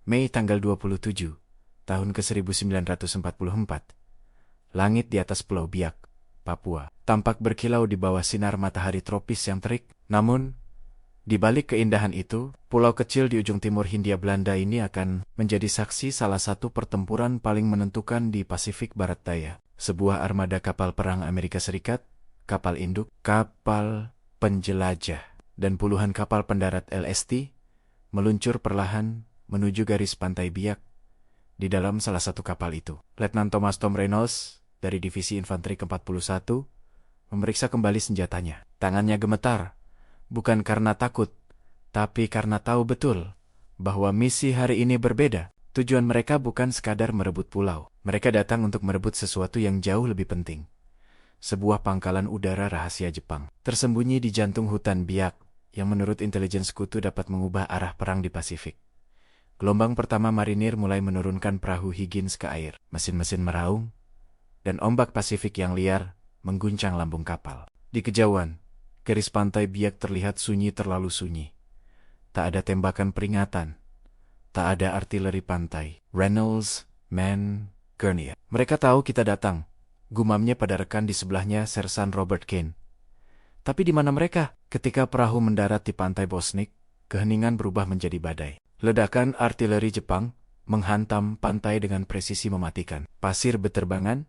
Mei tanggal 27, tahun ke-1944. Langit di atas Pulau Biak, Papua, tampak berkilau di bawah sinar matahari tropis yang terik. Namun, di balik keindahan itu, pulau kecil di ujung timur Hindia Belanda ini akan menjadi saksi salah satu pertempuran paling menentukan di Pasifik Barat Daya. Sebuah armada kapal perang Amerika Serikat, kapal induk, kapal penjelajah, dan puluhan kapal pendarat LST meluncur perlahan menuju garis pantai Biak. Di dalam salah satu kapal itu, Letnan Thomas Tom Reynolds dari Divisi Infanteri ke-41 memeriksa kembali senjatanya. Tangannya gemetar, bukan karena takut, tapi karena tahu betul bahwa misi hari ini berbeda. Tujuan mereka bukan sekadar merebut pulau. Mereka datang untuk merebut sesuatu yang jauh lebih penting. Sebuah pangkalan udara rahasia Jepang, tersembunyi di jantung hutan Biak, yang menurut intelijen sekutu dapat mengubah arah perang di Pasifik. Gelombang pertama marinir mulai menurunkan perahu Higgins ke air. Mesin-mesin meraung, dan ombak Pasifik yang liar mengguncang lambung kapal. Di kejauhan, garis pantai Biak terlihat sunyi, terlalu sunyi. Tak ada tembakan peringatan. Tak ada artileri pantai. Reynolds, Mann, Gurney. Mereka tahu kita datang, gumamnya pada rekan di sebelahnya, Sersan Robert Kane. Tapi di mana mereka? Ketika perahu mendarat di pantai Bosnik, keheningan berubah menjadi badai. Ledakan artileri Jepang menghantam pantai dengan presisi mematikan. Pasir berterbangan,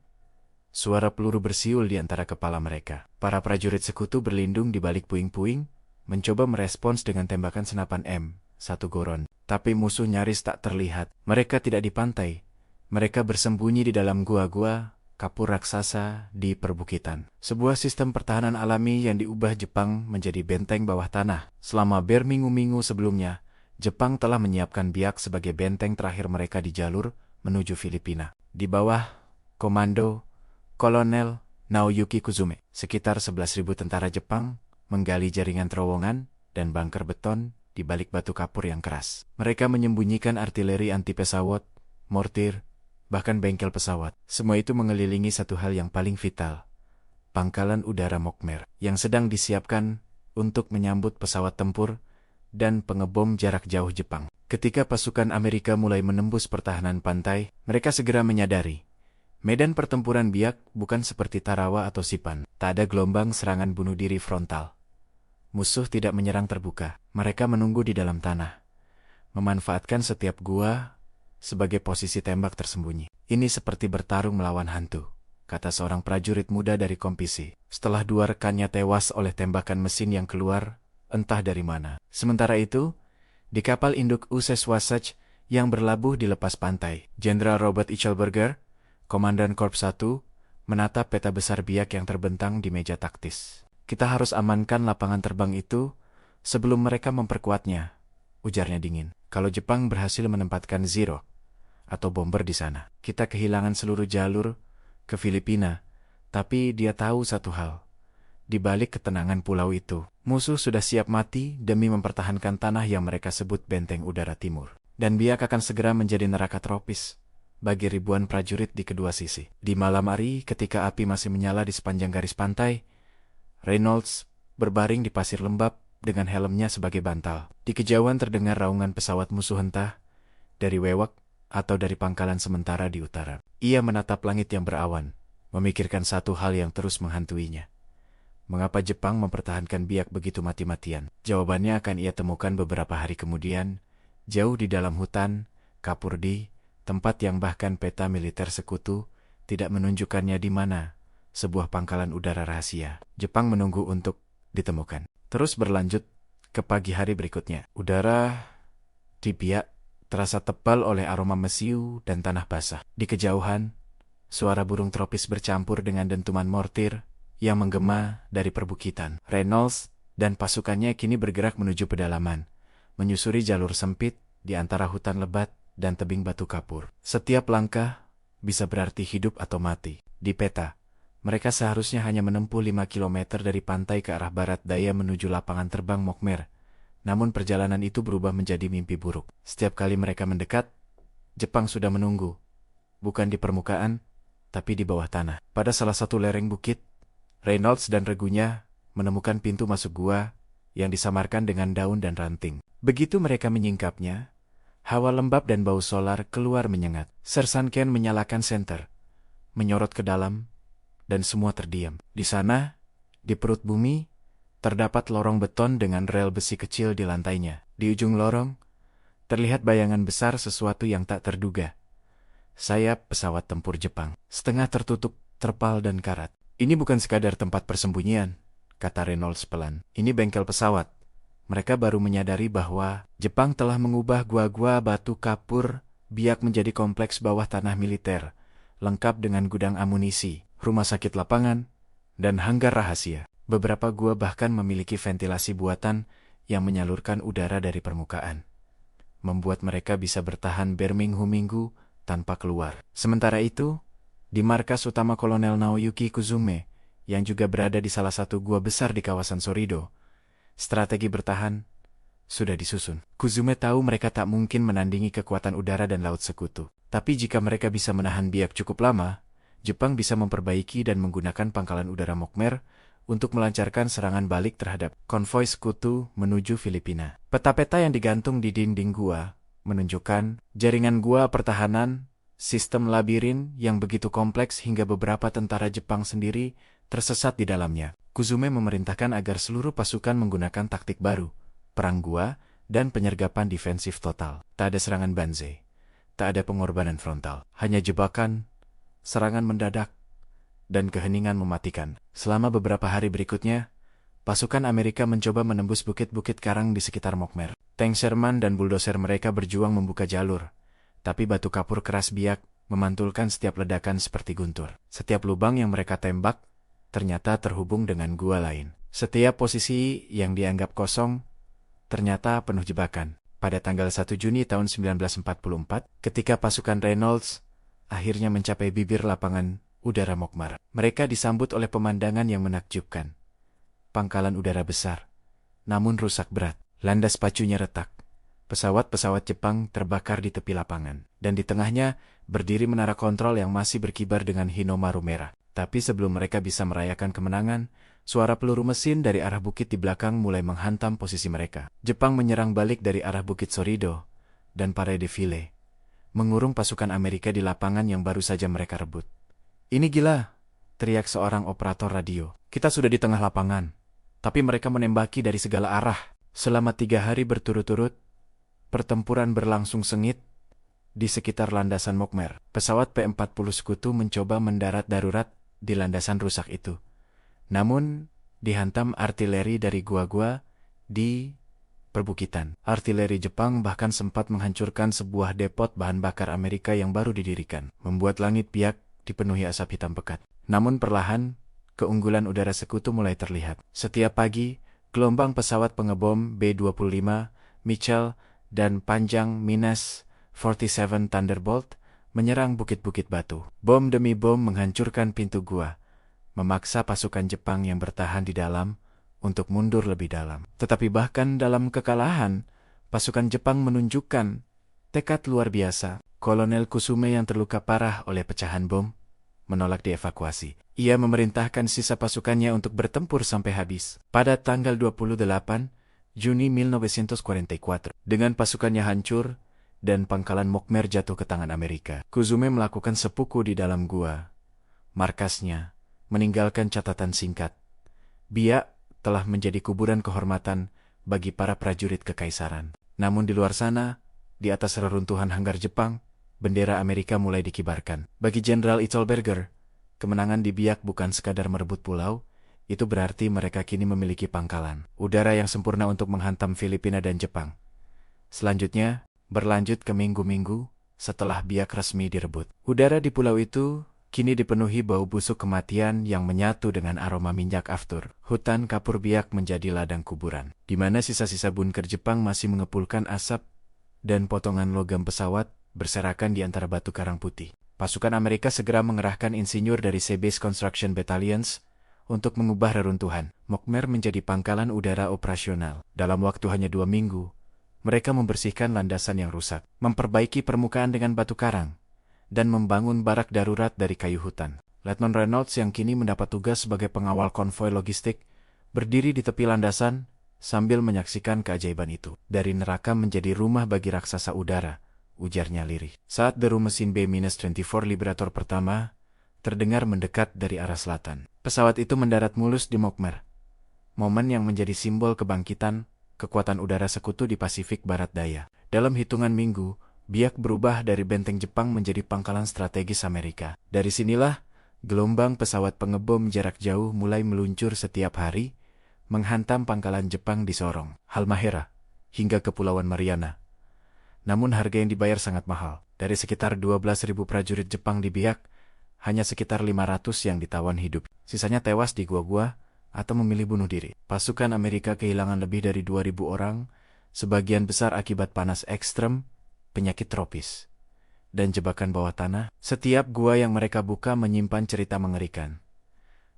suara peluru bersiul di antara kepala mereka. Para prajurit sekutu berlindung di balik puing-puing, mencoba merespons dengan tembakan senapan M1 Goron. Tapi musuh nyaris tak terlihat. Mereka tidak di pantai. Mereka bersembunyi di dalam gua-gua kapur raksasa di perbukitan. Sebuah sistem pertahanan alami yang diubah Jepang menjadi benteng bawah tanah. Selama berminggu-minggu sebelumnya, Jepang telah menyiapkan Biak sebagai benteng terakhir mereka di jalur menuju Filipina. Di bawah komando Kolonel Naoyuki Kuzume, sekitar 11.000 tentara Jepang menggali jaringan terowongan dan bunker beton di balik batu kapur yang keras. Mereka menyembunyikan artileri anti-pesawat, mortir, bahkan bengkel pesawat. Semua itu mengelilingi satu hal yang paling vital, pangkalan udara Mokmer, yang sedang disiapkan untuk menyambut pesawat tempur dan pengebom jarak jauh Jepang. Ketika pasukan Amerika mulai menembus pertahanan pantai, mereka segera menyadari medan pertempuran Biak bukan seperti Tarawa atau Sipan. Tak ada gelombang serangan bunuh diri frontal. Musuh tidak menyerang terbuka. Mereka menunggu di dalam tanah, memanfaatkan setiap gua sebagai posisi tembak tersembunyi. Ini seperti bertarung melawan hantu, kata seorang prajurit muda dari Kompisi, setelah dua rekannya tewas oleh tembakan mesin yang keluar entah dari mana. Sementara itu, di kapal induk USS Wasatch yang berlabuh di lepas pantai, Jenderal Robert Eichelberger, Komandan Korps 1, menatap peta besar Biak yang terbentang di meja taktis. Kita harus amankan lapangan terbang itu sebelum mereka memperkuatnya, ujarnya dingin. Kalau Jepang berhasil menempatkan Zero atau bomber di sana, kita kehilangan seluruh jalur ke Filipina. Tapi dia tahu satu hal. Di balik ketenangan pulau itu, musuh sudah siap mati demi mempertahankan tanah yang mereka sebut benteng udara timur. Dan Biak akan segera menjadi neraka tropis bagi ribuan prajurit di kedua sisi. Di malam hari, ketika api masih menyala di sepanjang garis pantai, Reynolds berbaring di pasir lembab dengan helmnya sebagai bantal. Di kejauhan terdengar raungan pesawat musuh, entah dari Wewak atau dari pangkalan sementara di utara. Ia menatap langit yang berawan, memikirkan satu hal yang terus menghantuinya. Mengapa Jepang mempertahankan Biak begitu mati-matian? Jawabannya akan ia temukan beberapa hari kemudian, jauh di dalam hutan Kapurdi, tempat yang bahkan peta militer sekutu tidak menunjukkannya di mana. Sebuah pangkalan udara rahasia. Jepang menunggu untuk ditemukan. Terus berlanjut ke pagi hari berikutnya. Udara di Biak terasa tebal oleh aroma mesiu dan tanah basah. Di kejauhan, suara burung tropis bercampur dengan dentuman mortir yang menggema dari perbukitan. Reynolds dan pasukannya kini bergerak menuju pedalaman, menyusuri jalur sempit di antara hutan lebat dan tebing batu kapur. Setiap langkah bisa berarti hidup atau mati. Di peta, mereka seharusnya hanya menempuh 5 km dari pantai ke arah barat daya menuju lapangan terbang Mokmer. Namun perjalanan itu berubah menjadi mimpi buruk. Setiap kali mereka mendekat, Jepang sudah menunggu. Bukan di permukaan, tapi di bawah tanah. Pada salah satu lereng bukit, Reynolds dan regunya menemukan pintu masuk gua yang disamarkan dengan daun dan ranting. Begitu mereka menyingkapnya, Hawa lembab dan bau solar keluar menyengat. Sersan Ken menyalakan senter, menyorot ke dalam, dan semua terdiam. Di sana, di perut bumi, terdapat lorong beton dengan rel besi kecil di lantainya. Di ujung lorong, terlihat bayangan besar sesuatu yang tak terduga. Sayap pesawat tempur Jepang, setengah tertutup, terpal dan karat. Ini bukan sekadar tempat persembunyian, kata Reynolds pelan. Ini bengkel pesawat. Mereka baru menyadari bahwa Jepang telah mengubah gua-gua batu kapur biak menjadi kompleks bawah tanah militer, lengkap dengan gudang amunisi, rumah sakit lapangan, dan hanggar rahasia. Beberapa gua bahkan memiliki ventilasi buatan yang menyalurkan udara dari permukaan, membuat mereka bisa bertahan berminggu-minggu tanpa keluar. Sementara itu, di markas utama Kolonel Naoyuki Kuzume, yang juga berada di salah satu gua besar di kawasan Sorido, strategi bertahan sudah disusun. Kuzume tahu mereka tak mungkin menandingi kekuatan udara dan laut sekutu. Tapi jika mereka bisa menahan biak cukup lama, Jepang bisa memperbaiki dan menggunakan pangkalan udara Mokmer untuk melancarkan serangan balik terhadap konvoi sekutu menuju Filipina. Peta-peta yang digantung di dinding gua menunjukkan jaringan gua pertahanan, sistem labirin yang begitu kompleks hingga beberapa tentara Jepang sendiri tersesat di dalamnya. Kuzume memerintahkan agar seluruh pasukan menggunakan taktik baru, perang gua, dan penyergapan defensif total. Tak ada serangan banzai, tak ada pengorbanan frontal, hanya jebakan, serangan mendadak, dan keheningan mematikan. Selama beberapa hari berikutnya, pasukan Amerika mencoba menembus bukit-bukit karang di sekitar Mokmer. Tank Sherman dan buldoser mereka berjuang membuka jalur, tapi batu kapur keras biak memantulkan setiap ledakan seperti guntur. Setiap lubang yang mereka tembak ternyata terhubung dengan gua lain. Setiap posisi yang dianggap kosong ternyata penuh jebakan. Pada tanggal 1 Juni tahun 1944, ketika pasukan Reynolds akhirnya mencapai bibir lapangan udara Mokmar, mereka disambut oleh pemandangan yang menakjubkan. Pangkalan udara besar, namun rusak berat. Landas pacunya retak. Pesawat-pesawat Jepang terbakar di tepi lapangan, dan di tengahnya berdiri menara kontrol yang masih berkibar dengan hinomaru merah. Tapi sebelum mereka bisa merayakan kemenangan, suara peluru mesin dari arah bukit di belakang mulai menghantam posisi mereka. Jepang menyerang balik dari arah bukit Sorido dan Parade Ville, mengurung pasukan Amerika di lapangan yang baru saja mereka rebut. "Ini gila," teriak seorang operator radio. "Kita sudah di tengah lapangan, tapi mereka menembaki dari segala arah." Selama 3 hari berturut-turut, pertempuran berlangsung sengit di sekitar landasan Mokmer. Pesawat P-40 sekutu mencoba mendarat darurat di landasan rusak itu, namun dihantam artileri dari gua-gua di perbukitan. Artileri Jepang bahkan sempat menghancurkan sebuah depot bahan bakar Amerika yang baru didirikan, membuat langit biak dipenuhi asap hitam pekat. Namun perlahan, keunggulan udara sekutu mulai terlihat. Setiap pagi, gelombang pesawat pengebom B-25, Mitchell, dan panjang Minus 47 Thunderbolt menyerang bukit-bukit batu. Bom demi bom menghancurkan pintu gua, memaksa pasukan Jepang yang bertahan di dalam untuk mundur lebih dalam. Tetapi bahkan dalam kekalahan, pasukan Jepang menunjukkan tekad luar biasa. Kolonel Kusume yang terluka parah oleh pecahan bom menolak dievakuasi. Ia memerintahkan sisa pasukannya untuk bertempur sampai habis. Pada tanggal 28 Juni 1944, dengan pasukannya hancur dan pangkalan Mokmer jatuh ke tangan Amerika, Kuzume melakukan sepuku di dalam gua markasnya, meninggalkan catatan singkat. Biak telah menjadi kuburan kehormatan bagi para prajurit kekaisaran. Namun di luar sana, di atas reruntuhan hanggar Jepang, bendera Amerika mulai dikibarkan. Bagi Jenderal Itzelberger, kemenangan di Biak bukan sekadar merebut pulau, itu berarti mereka kini memiliki pangkalan udara yang sempurna untuk menghantam Filipina dan Jepang. Selanjutnya, berlanjut ke minggu-minggu setelah Biak resmi direbut. Udara di pulau itu kini dipenuhi bau busuk kematian yang menyatu dengan aroma minyak aftur. Hutan kapur Biak menjadi ladang kuburan, di mana sisa-sisa bunker Jepang masih mengepulkan asap dan potongan logam pesawat berserakan di antara batu karang putih. Pasukan Amerika segera mengerahkan insinyur dari Sea Base Construction Battalions untuk mengubah reruntuhan Mokmer menjadi pangkalan udara operasional. Dalam waktu hanya 2 minggu, mereka membersihkan landasan yang rusak, memperbaiki permukaan dengan batu karang, dan membangun barak darurat dari kayu hutan. Letnan Reynolds yang kini mendapat tugas sebagai pengawal konvoi logistik, berdiri di tepi landasan sambil menyaksikan keajaiban itu. Dari neraka menjadi rumah bagi raksasa udara, ujarnya lirih. Saat deru mesin B-24 Liberator pertama terdengar mendekat dari arah selatan. Pesawat itu mendarat mulus di Mokmer, momen yang menjadi simbol kebangkitan kekuatan udara sekutu di Pasifik Barat Daya. Dalam hitungan minggu, Biak berubah dari benteng Jepang menjadi pangkalan strategis Amerika. Dari sinilah, gelombang pesawat pengebom jarak jauh mulai meluncur setiap hari, menghantam pangkalan Jepang di Sorong, Halmahera, hingga Kepulauan Mariana. Namun harga yang dibayar sangat mahal. Dari sekitar 12.000 prajurit Jepang di Biak, hanya sekitar 500 yang ditawan hidup. Sisanya tewas di gua-gua atau memilih bunuh diri. Pasukan Amerika kehilangan lebih dari 2.000 orang, sebagian besar akibat panas ekstrem, penyakit tropis, dan jebakan bawah tanah. Setiap gua yang mereka buka menyimpan cerita mengerikan.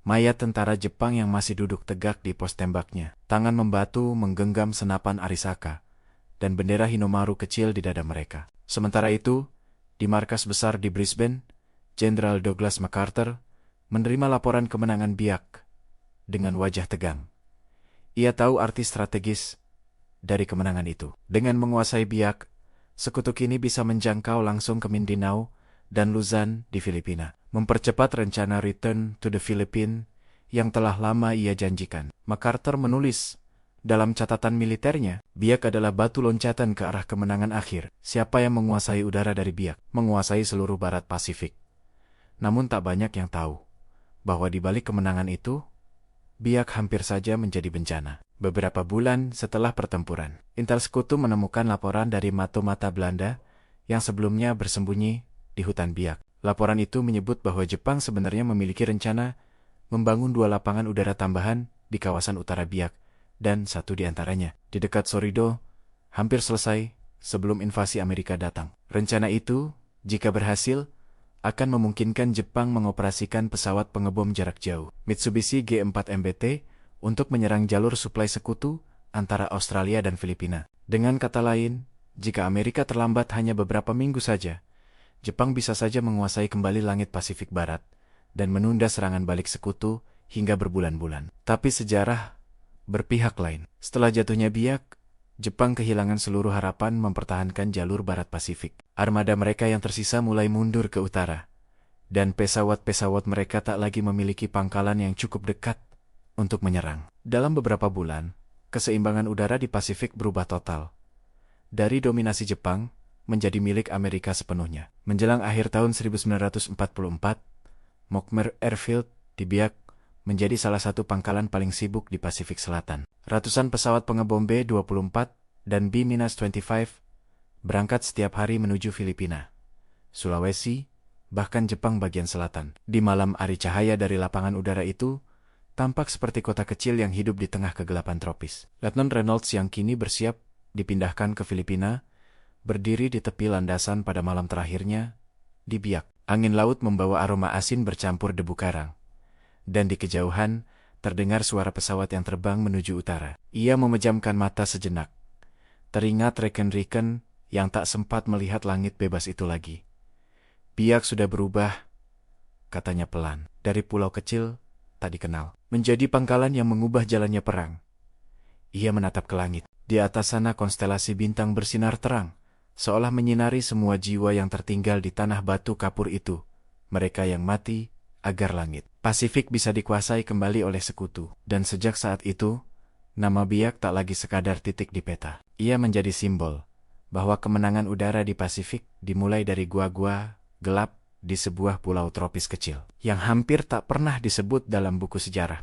Mayat tentara Jepang yang masih duduk tegak di pos tembaknya, tangan membatu menggenggam senapan Arisaka, dan bendera Hinomaru kecil di dada mereka. Sementara itu, di markas besar di Brisbane, Jenderal Douglas MacArthur menerima laporan kemenangan Biak dengan wajah tegang. Ia tahu arti strategis dari kemenangan itu. Dengan menguasai Biak, sekutu kini bisa menjangkau langsung ke Mindanao dan Luzon di Filipina, mempercepat rencana return to the Philippines yang telah lama ia janjikan. MacArthur menulis dalam catatan militernya, Biak adalah batu loncatan ke arah kemenangan akhir. Siapa yang menguasai udara dari Biak, menguasai seluruh barat Pasifik. Namun tak banyak yang tahu bahwa di balik kemenangan itu, Biak hampir saja menjadi bencana. Beberapa bulan setelah pertempuran, Intel Sekutu menemukan laporan dari mata-mata Belanda yang sebelumnya bersembunyi di hutan Biak. Laporan itu menyebut bahwa Jepang sebenarnya memiliki rencana membangun 2 lapangan udara tambahan di kawasan utara Biak, dan satu di antaranya di dekat Sorido, hampir selesai sebelum invasi Amerika datang. Rencana itu, jika berhasil, akan memungkinkan Jepang mengoperasikan pesawat pengebom jarak jauh Mitsubishi G4 MBT untuk menyerang jalur suplai sekutu antara Australia dan Filipina. Dengan kata lain, jika Amerika terlambat hanya beberapa minggu saja, Jepang bisa saja menguasai kembali langit Pasifik Barat dan menunda serangan balik sekutu hingga berbulan-bulan. Tapi sejarah berpihak lain. Setelah jatuhnya Biak, Jepang kehilangan seluruh harapan mempertahankan jalur Barat Pasifik. Armada mereka yang tersisa mulai mundur ke utara, dan pesawat-pesawat mereka tak lagi memiliki pangkalan yang cukup dekat untuk menyerang. Dalam beberapa bulan, keseimbangan udara di Pasifik berubah total. Dari dominasi Jepang, menjadi milik Amerika sepenuhnya. Menjelang akhir tahun 1944, Mokmer Airfield di Biak menjadi salah satu pangkalan paling sibuk di Pasifik Selatan. Ratusan pesawat pengebom B-24 dan B-25 berangkat setiap hari menuju Filipina, Sulawesi, bahkan Jepang bagian selatan. Di malam hari cahaya dari lapangan udara itu, tampak seperti kota kecil yang hidup di tengah kegelapan tropis. Letnan Reynolds yang kini bersiap dipindahkan ke Filipina, berdiri di tepi landasan pada malam terakhirnya di Biak. Angin laut membawa aroma asin bercampur debu karang, dan di kejauhan terdengar suara pesawat yang terbang menuju utara. Ia memejamkan mata sejenak, teringat reken-reken yang tak sempat melihat langit bebas itu lagi. Biak sudah berubah, katanya pelan, dari pulau kecil tak dikenal menjadi pangkalan yang mengubah jalannya perang. Ia menatap ke langit. Di atas sana konstelasi bintang bersinar terang, seolah menyinari semua jiwa yang tertinggal di tanah batu kapur itu. Mereka yang mati agar langit Pasifik bisa dikuasai kembali oleh sekutu. Dan sejak saat itu, nama Biak tak lagi sekadar titik di peta. Ia menjadi simbol bahwa kemenangan udara di Pasifik dimulai dari gua-gua gelap di sebuah pulau tropis kecil yang hampir tak pernah disebut dalam buku sejarah.